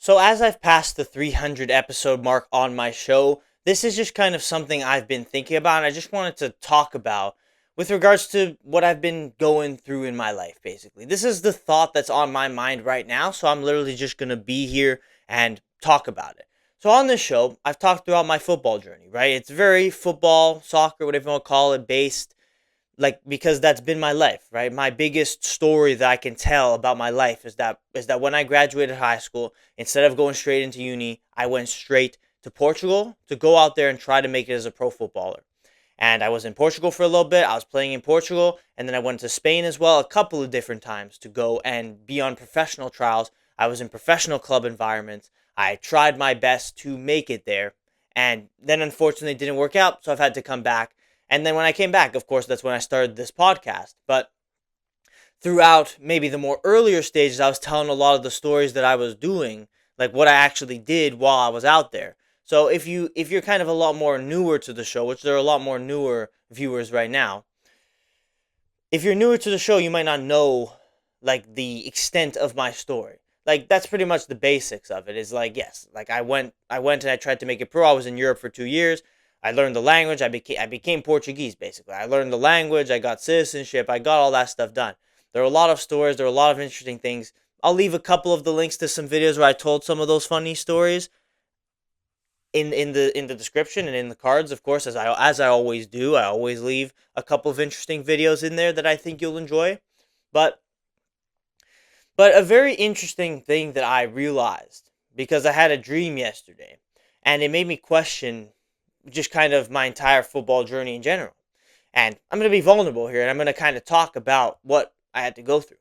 So, as I've passed the 300 episode mark on my show, this is just kind of something I've been thinking about, and I just wanted to talk about with regards to what I've been going through in my life, basically. This is the thought that's on my mind right now, so I'm literally just going to be here and talk about it. So, on this show, I've talked throughout my football journey, right? It's very football, soccer, whatever you want to call it, based like because that's been my life, right? My biggest story that I can tell about my life is that when I graduated high school, instead of going straight into uni, I went straight to Portugal to go out there and try to make it as a pro footballer. And I was in Portugal for a little bit. I was playing in Portugal, and then I went to Spain as well a couple of different times to go and be on professional trials. I was in professional club environments. I tried my best to make it there, and then unfortunately it didn't work out, so I've had to come back. And then when I came back, of course, that's when I started this podcast. But throughout maybe the more earlier stages, I was telling a lot of the stories that I was doing, like what I actually did while I was out there. So if you're kind of a lot more newer to the show, which there are a lot more newer viewers right now, if you're newer to the show, you might not know like the extent of my story. Like that's pretty much the basics of it. Is like yes, like I went and I tried to make it pro. I was in Europe for 2 years. I learned the language. I became Portuguese basically. I learned the language. I got citizenship. I got all that stuff done. There are a lot of stories. There are a lot of interesting things. I'll leave a couple of the links to some videos where I told some of those funny stories in the description and in the cards, of course, as I always do. I always leave a couple of interesting videos in there that I think you'll enjoy. But a very interesting thing that I realized because I had a dream yesterday, and it made me question just kind of my entire football journey in general. And I'm going to be vulnerable here, and I'm going to kind of talk about what I had to go through.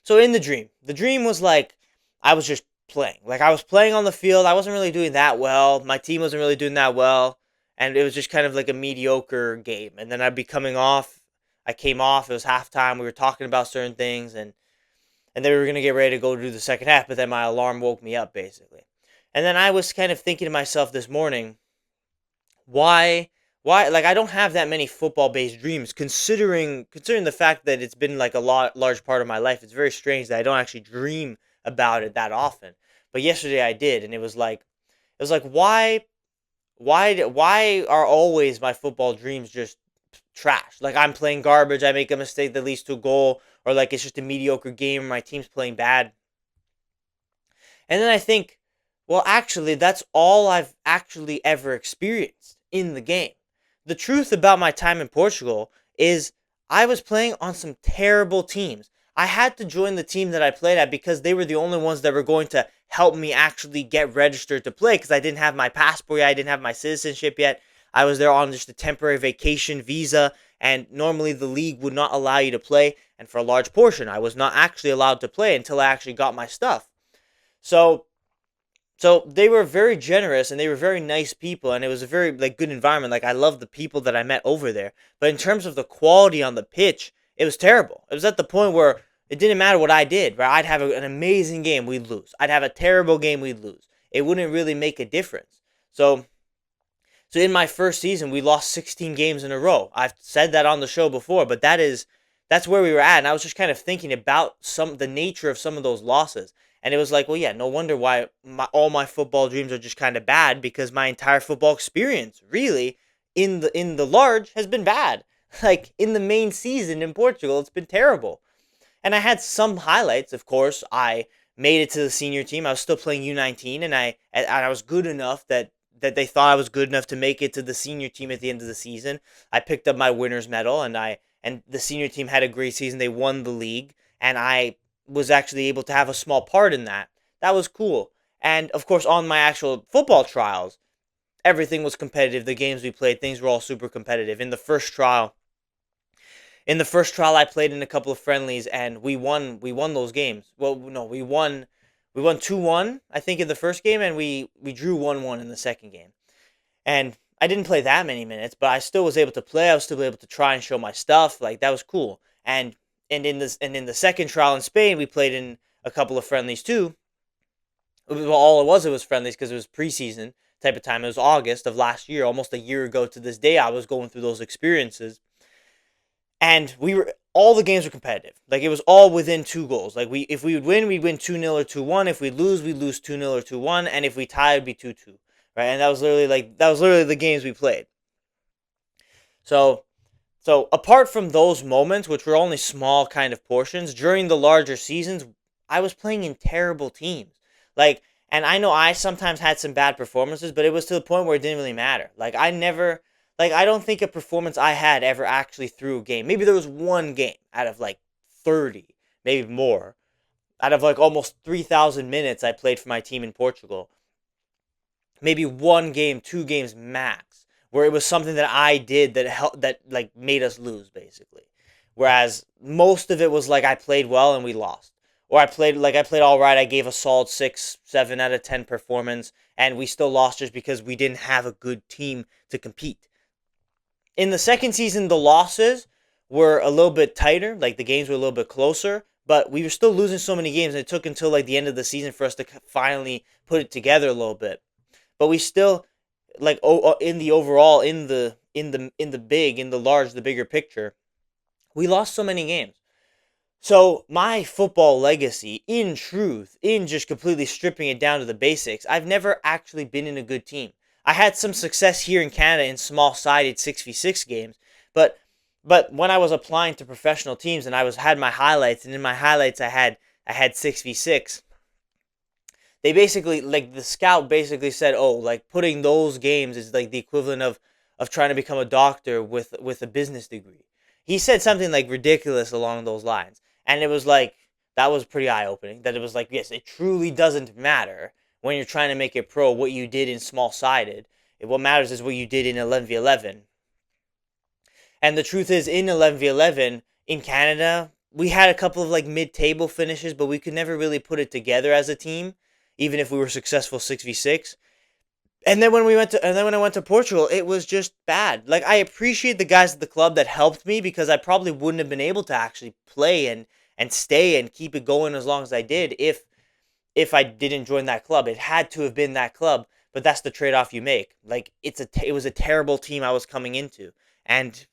So in the dream was like I was just playing. Like I was playing on the field. I wasn't really doing that well. My team wasn't really doing that well, and it was just kind of like a mediocre game. And then I'd be coming off. I came off. It was halftime. We were talking about certain things, and then we were gonna get ready to go do the second half. But then my alarm woke me up basically, and then I was kind of thinking to myself this morning, why like I don't have that many football based dreams considering the fact that it's been like a large part of my life. It's very strange that I don't actually dream about it that often. But yesterday I did, and it was like why are always my football dreams just trash? Like I'm playing garbage, I make a mistake that leads to a goal, or like it's just a mediocre game, my team's playing bad. And then I think, well, actually, that's all I've actually ever experienced in the game. The truth about my time in Portugal is I was playing on some terrible teams. I had to join the team that I played at because they were the only ones that were going to help me actually get registered to play because I didn't have my passport yet. I didn't have my citizenship yet. I was there on just a temporary vacation visa, and normally the league would not allow you to play. And for a large portion, I was not actually allowed to play until I actually got my stuff. So they were very generous and they were very nice people, and it was a very like good environment. Like I love the people that I met over there. But in terms of the quality on the pitch, it was terrible. It was at the point where it didn't matter what I did, right? I'd have an amazing game, we'd lose. I'd have a terrible game, we'd lose. It wouldn't really make a difference. So in my first season, we lost 16 games in a row. I've said that on the show before, but that's where we were at, and I was just kind of thinking about the nature of some of those losses. And it was like, well, yeah, no wonder why all my football dreams are just kind of bad because my entire football experience, really, in the large, has been bad. Like in the main season in Portugal, it's been terrible. And I had some highlights, of course. I made it to the senior team. I was still playing U19, and I was good enough that they thought I was good enough to make it to the senior team at the end of the season. I picked up my winner's medal, and the senior team had a great season. They won the league, and I was actually able to have a small part in that. That was cool. And of course, on my actual football trials, everything was competitive. The games we played, things were all super competitive. In the first trial I played in a couple of friendlies, and we won those games. Well, no, we won 2-1 I think in the first game, and we drew 1-1 in the second game. And I didn't play that many minutes, but I still was able to play. I was still able to try and show my stuff. Like that was cool. And in the second trial in Spain, we played in a couple of friendlies too. Well, all it was friendlies because it was preseason type of time. It was August of last year, almost a year ago to this day. I was going through those experiences, and we were all the games were competitive. Like it was all within 2 goals. Like if we would win, we'd win 2-0 or 2-1. If we'd lose, we'd lose 2-0 or 2-1. And if we tied, it'd be 2-2. Right? And that was literally the games we played. So apart from those moments, which were only small kind of portions, during the larger seasons, I was playing in terrible teams. Like, and I know I sometimes had some bad performances, but it was to the point where it didn't really matter. I don't think a performance I had ever actually threw a game. Maybe there was one game out of like 30, maybe more, out of like almost 3,000 minutes I played for my team in Portugal. Maybe one game, 2 games max, where it was something that I did that helped, that like made us lose basically. Whereas most of it was like I played well and we lost, or I played all right. I gave a solid 6, 7 out of 10 performance, and we still lost just because we didn't have a good team to compete. In the second season, the losses were a little bit tighter, like the games were a little bit closer, but we were still losing so many games, and it took until like the end of the season for us to finally put it together a little bit. But we still, like, in the overall, in the large, the bigger picture, we lost so many games. So my football legacy, in truth, in just completely stripping it down to the basics, I've never actually been in a good team. I had some success here in Canada in small-sided 6v6 games, but when I was applying to professional teams and had my highlights, and in my highlights I had 6v6, they basically, like, the scout basically said, oh, like, putting those games is like the equivalent of trying to become a doctor with a business degree. He said something like ridiculous along those lines, and it was like, that was pretty eye-opening, that it was like, yes, it truly doesn't matter when you're trying to make it pro what you did in small-sided. What matters is what you did in 11v11. And the truth is, in 11v11 in Canada, we had a couple of like mid-table finishes, but we could never really put it together as a team, even if we were successful 6v6. And then when I went to Portugal, it was just bad. Like, I appreciate the guys at the club that helped me, because I probably wouldn't have been able to actually play and stay and keep it going as long as I did if I didn't join that club. It had to have been that club, but that's the trade-off you make. Like, it was a terrible team I was coming into, and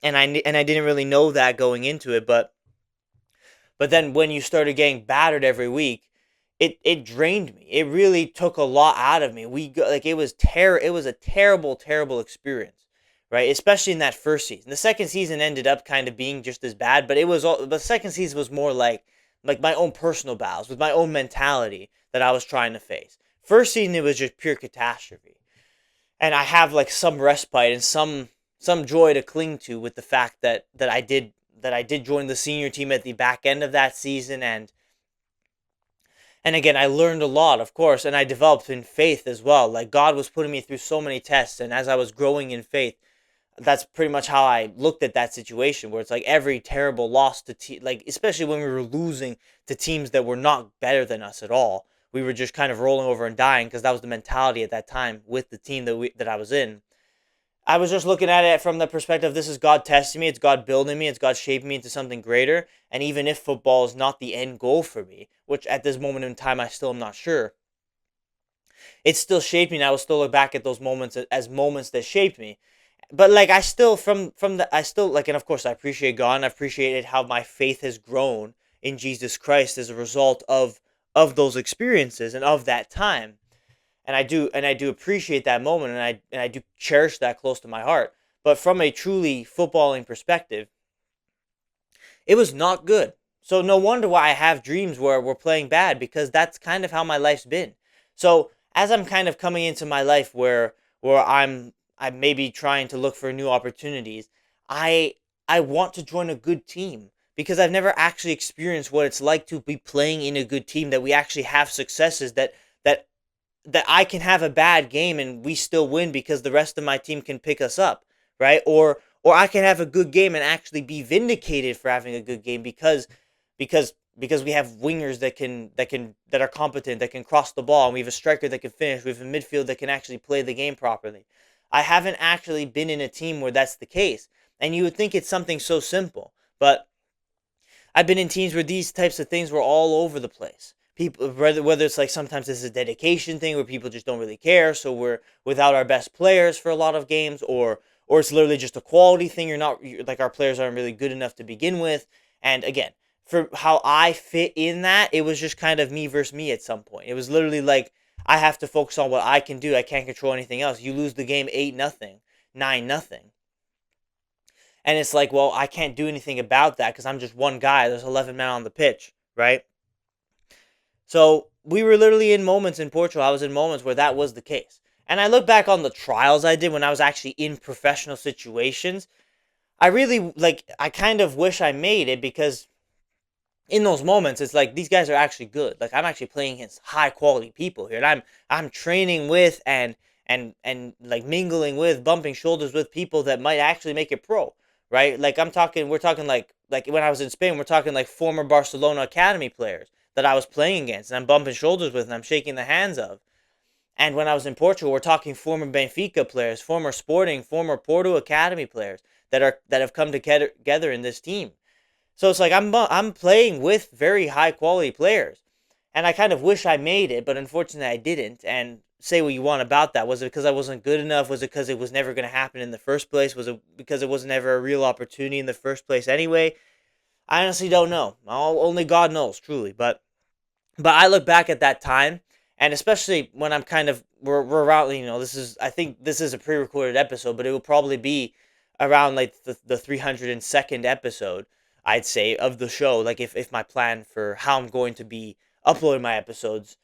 I didn't really know that going into it, but then when you started getting battered every week, it drained me. It really took a lot out of me. It was a terrible experience, right? Especially in that first season. The second season ended up kind of being just as bad, but the second season was more like my own personal battles with my own mentality that I was trying to face. First season, it was just pure catastrophe, and I have like some respite and some joy to cling to with the fact that I did join the senior team at the back end of that season, and again, I learned a lot, of course, and I developed in faith as well. Like, God was putting me through so many tests, and as I was growing in faith, that's pretty much how I looked at that situation, where it's like every terrible loss to like, especially when we were losing to teams that were not better than us at all. We were just kind of rolling over and dying, because that was the mentality at that time with the team that I was in. I was just looking at it from the perspective, this is God testing me, it's God building me, it's God shaping me into something greater. And even if football is not the end goal for me, which at this moment in time I still am not sure, it's still shaped me, and I will still look back at those moments as moments that shaped me. But like, I still, I still, like, and of course I appreciate God, and I appreciated how my faith has grown in Jesus Christ as a result of those experiences and of that time. And I do appreciate that moment, and I do cherish that close to my heart. But from a truly footballing perspective, it was not good. So no wonder why I have dreams where we're playing bad, because that's kind of how my life's been. So as I'm kind of coming into my life where I'm maybe trying to look for new opportunities, I want to join a good team, because I've never actually experienced what it's like to be playing in a good team, that we actually have successes, that that I can have a bad game and we still win because the rest of my team can pick us up, right? Or I can have a good game and actually be vindicated for having a good game, because we have wingers that are competent, that can cross the ball, and we have a striker that can finish, we have a midfield that can actually play the game properly. I haven't actually been in a team where that's the case. And you would think it's something so simple, but I've been in teams where these types of things were all over the place. People, whether it's like, sometimes this is a dedication thing where people just don't really care, so we're without our best players for a lot of games, or it's literally just a quality thing. Like our players aren't really good enough to begin with. And again, for how I fit in that, it was just kind of me versus me at some point. It was literally like I have to focus on what I can do. I can't control anything else. You lose the game 8-0, 9-0. And it's like, well, I can't do anything about that because I'm just one guy. There's 11 men on the pitch, right? So we were literally in moments in Portugal. I was in moments where that was the case. And I look back on the trials I did when I was actually in professional situations. I really, I kind of wish I made it because in those moments, it's like these guys are actually good. Like I'm actually playing against high quality people here, and I'm training with and like mingling with, bumping shoulders with people that might actually make it pro, right? Like we're talking like when I was in Spain, we're talking like former Barcelona academy players that I was playing against, and I'm bumping shoulders with, and I'm shaking the hands of. And when I was in Portugal, we're talking former Benfica players, former Sporting, former Porto academy players that have come together in this team. So it's like I'm playing with very high quality players, and I kind of wish I made it, but unfortunately I didn't. And say what you want about that. Was it because I wasn't good enough? Was it because it was never going to happen in the first place? Was it because it was never a real opportunity in the first place anyway? I honestly don't know. Only God knows, truly. But I look back at that time, and especially when I'm kind of we're around. I think this is a pre-recorded episode, but it will probably be around like the 302nd episode, I'd say, of the show. Like if my plan for how I'm going to be uploading my episodes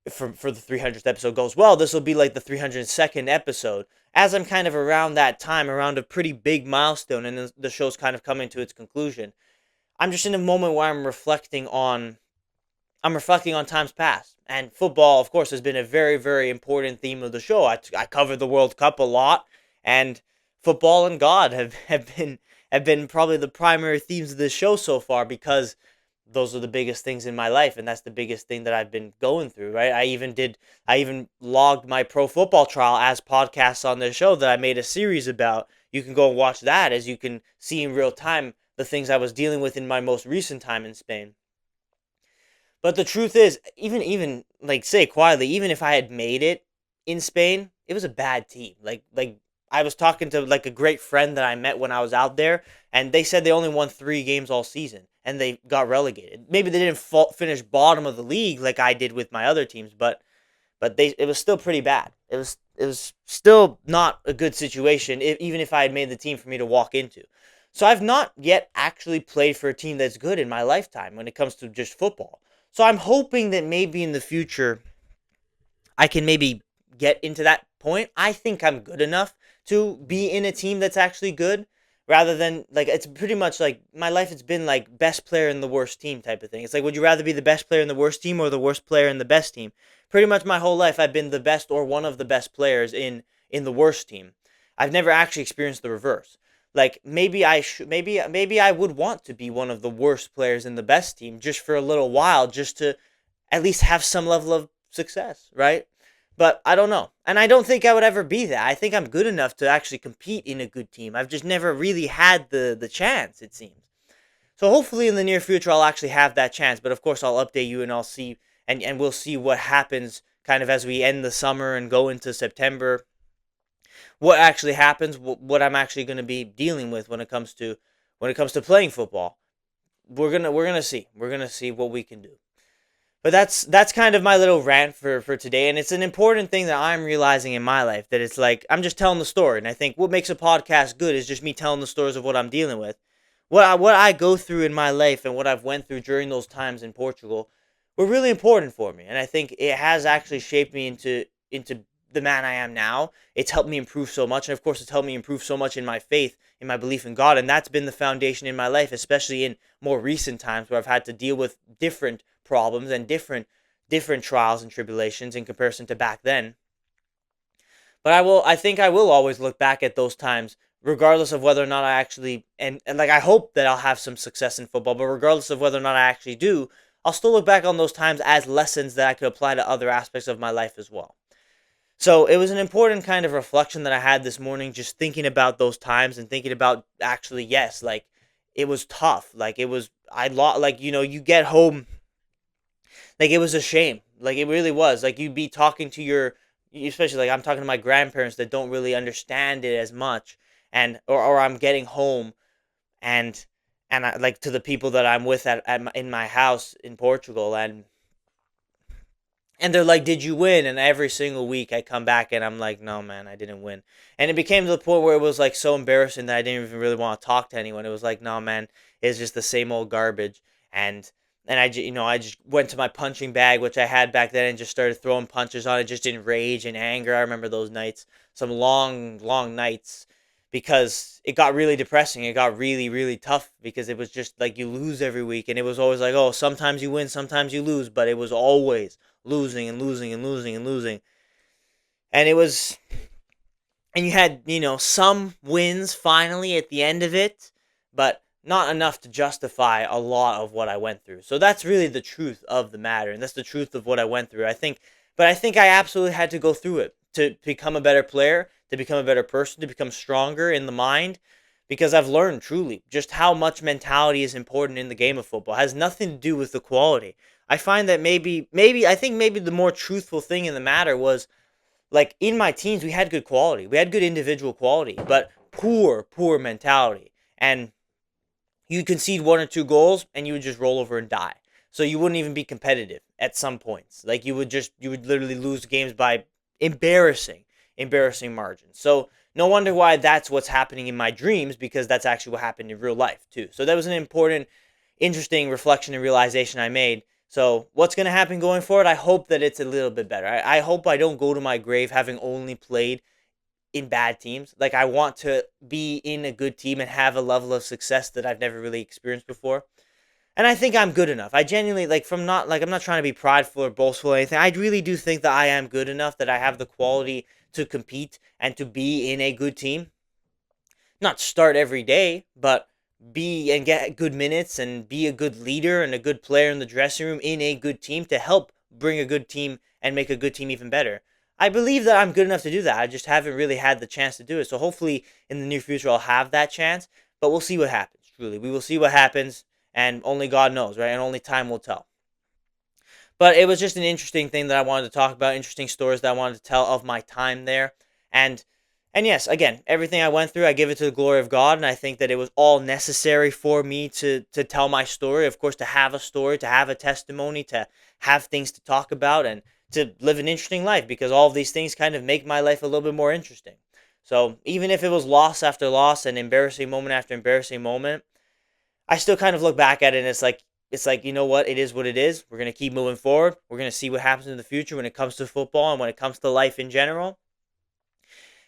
for the 300th episode goes well, this will be like the 302nd episode. As I'm kind of around that time, around a pretty big milestone, and the show's kind of coming to its conclusion. I'm just in a moment where I'm reflecting on times past. And football, of course, has been a very, very important theme of the show. I cover the World Cup a lot, and football and God have been probably the primary themes of this show so far because those are the biggest things in my life, and that's the biggest thing that I've been going through, right? I even logged my pro football trial as podcasts on this show that I made a series about. You can go and watch that as you can see in real time the things I was dealing with in my most recent time in Spain. But the truth is, even like say quietly, even if I had made it in Spain, it was a bad team. Like I was talking to like a great friend that I met when I was out there, and they said they only won 3 games all season, and they got relegated. Maybe they didn't finish bottom of the league like I did with my other teams, but it was still pretty bad. It was still not a good situation, even if I had made the team for me to walk into. So I've not yet actually played for a team that's good in my lifetime when it comes to just football. So I'm hoping that maybe in the future I can maybe get into that point. I think I'm good enough to be in a team that's actually good rather than like it's pretty much like my life it's been like best player in the worst team type of thing. It's like would you rather be the best player in the worst team or the worst player in the best team? Pretty much my whole life I've been the best or one of the best players in the worst team. I've never actually experienced the reverse. Like maybe I would want to be one of the worst players in the best team just for a little while just to at least have some level of success, right? But I don't know. And I don't think I would ever be that. I think I'm good enough to actually compete in a good team. I've just never really had the chance, it seems. So hopefully in the near future I'll actually have that chance. But of course I'll update you and I'll see and we'll see what happens kind of as we end the summer and go into September. What actually happens, what I'm actually going to be dealing with when it comes to playing football. We're gonna see. We're gonna see what we can do. But that's kind of my little rant for today, and it's an important thing that I'm realizing in my life that it's like I'm just telling the story, and I think what makes a podcast good is just me telling the stories of what I'm dealing with, what I go through in my life, and what I've went through during those times in Portugal were really important for me, and I think it has actually shaped me into the man I am now. It's helped me improve so much, and of course, it's helped me improve so much in my faith, in my belief in God, and that's been the foundation in my life, especially in more recent times where I've had to deal with different problems and different trials and tribulations in comparison to back then. But I think I will always look back at those times regardless of whether or not I actually and like I hope that I'll have some success in football, but regardless of whether or not I actually do, I'll still look back on those times as lessons that I could apply to other aspects of my life as well. So it was an important kind of reflection that I had this morning, just thinking about those times and thinking about actually, yes, like it was tough. Like it was, I lost, like, you get home, like it was a shame. Like it really was. Like you'd be talking to especially like I'm talking to my grandparents that don't really understand it as much. and or I'm getting home, and I, like, to the people that I'm with in my house in Portugal, and they're like, "Did you win?" And every single week I come back and I'm like, "No, man, I didn't win." And it became to the point where it was like so embarrassing that I didn't even really want to talk to anyone. It was like, "No, man, it's just the same old garbage." And I just went to my punching bag, which I had back then, and just started throwing punches on it, just in rage and anger. I remember those nights, some long, long nights, because it got really depressing. It got really, really tough because it was just like you lose every week, and it was always like, oh, sometimes you win, sometimes you lose, but it was always losing and losing and losing and losing. And it was, and you had, some wins finally at the end of it, but not enough to justify a lot of what I went through. So that's really the truth of the matter, and that's the truth of what I went through. I think I absolutely had to go through it to become a better player, to become a better person, to become stronger in the mind, because I've learned truly just how much mentality is important in the game of football. It has nothing to do with the quality. I find that maybe the more truthful thing in the matter was, like, in my teams, we had good quality. We had good individual quality, but poor mentality. And you concede one or two goals and you would just roll over and die. So you wouldn't even be competitive at some points. Like, you would literally lose games by embarrassing, embarrassing margins. So no wonder why that's what's happening in my dreams, because that's actually what happened in real life too. So that was an important, interesting reflection and realization I made. So what's going to happen going forward? I hope that it's a little bit better. I hope I don't go to my grave having only played in bad teams. Like, I want to be in a good team and have a level of success that I've never really experienced before. And I think I'm good enough. I genuinely, like, I'm not trying to be prideful or boastful or anything. I really do think that I am good enough, that I have the quality to compete and to be in a good team. Not start every day, but be and get good minutes and be a good leader and a good player in the dressing room in a good team to help bring a good team and make a good team even better. I believe that I'm good enough to do that. I just haven't really had the chance to do it. So hopefully in the near future I'll have that chance, but we'll see what happens. Truly, we will see what happens, and only God knows, right? And only time will tell. But it was just an interesting thing that I wanted to talk about, interesting stories that I wanted to tell of my time there. And yes, again, everything I went through, I give it to the glory of God, and I think that it was all necessary for me to tell my story. Of course, to have a story, to have a testimony, to have things to talk about, and to live an interesting life, because all of these things kind of make my life a little bit more interesting. So even if it was loss after loss and embarrassing moment after embarrassing moment, I still kind of look back at it and it's like, you know what? It is what it is. We're going to keep moving forward. We're going to see what happens in the future when it comes to football and when it comes to life in general.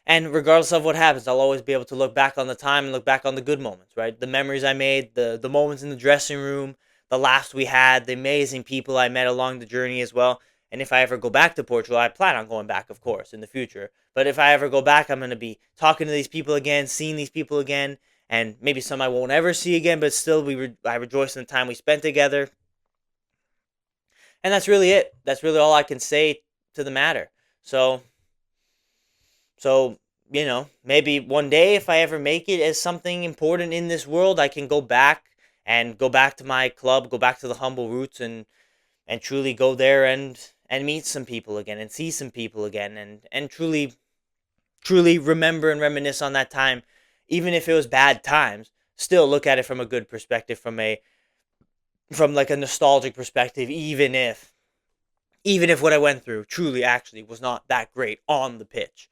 And regardless of what happens, I'll always be able to look back on the time and look back on the good moments, right? The memories I made, the moments in the dressing room, the laughs we had, the amazing people I met along the journey as well. And if I ever go back to Portugal, I plan on going back, of course, in the future. But if I ever go back, I'm going to be talking to these people again, seeing these people again, and maybe some I won't ever see again, but still I rejoice in the time we spent together. And that's really it. That's really all I can say to the matter. So so, maybe one day if I ever make it as something important in this world, I can go back and go back to my club, go back to the humble roots, and truly go there and meet some people again and see some people again, and truly remember and reminisce on that time, even if it was bad times. Still look at it from a good perspective, from like a nostalgic perspective, even if what I went through truly actually was not that great on the pitch.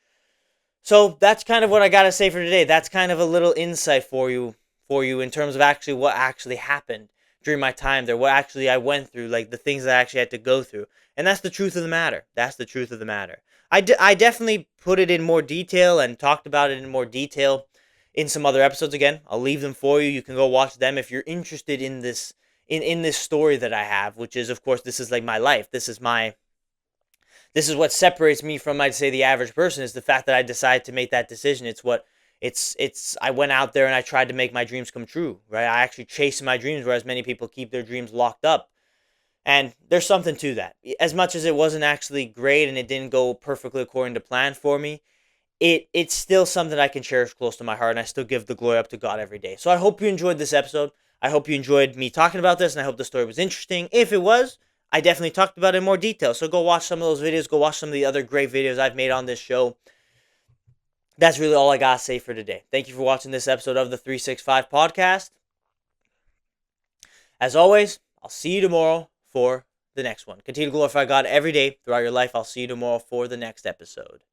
So that's kind of what I got to say for today. That's kind of a little insight for you in terms of actually what actually happened during my time there, what actually I went through, like the things I actually had to go through. And that's the truth of the matter. That's the truth of the matter. I definitely put it in more detail and talked about it in more detail in some other episodes. Again, I'll leave them for you. You can go watch them if you're interested in this, in this story that I have, which is, of course, this is like my life. This is what separates me from, I'd say, the average person, is the fact that I decided to make that decision. It's I went out there and I tried to make my dreams come true, right? I actually chased my dreams, whereas many people keep their dreams locked up. And there's something to that. As much as it wasn't actually great and it didn't go perfectly according to plan for me, it's still something I can cherish close to my heart, and I still give the glory up to God every day. So I hope you enjoyed this episode. I hope you enjoyed me talking about this, and I hope the story was interesting. If it was, I definitely talked about it in more detail. So go watch some of those videos. Go watch some of the other great videos I've made on this show. That's really all I got to say for today. Thank you for watching this episode of the 365 podcast. As always, I'll see you tomorrow for the next one. Continue to glorify God every day throughout your life. I'll see you tomorrow for the next episode.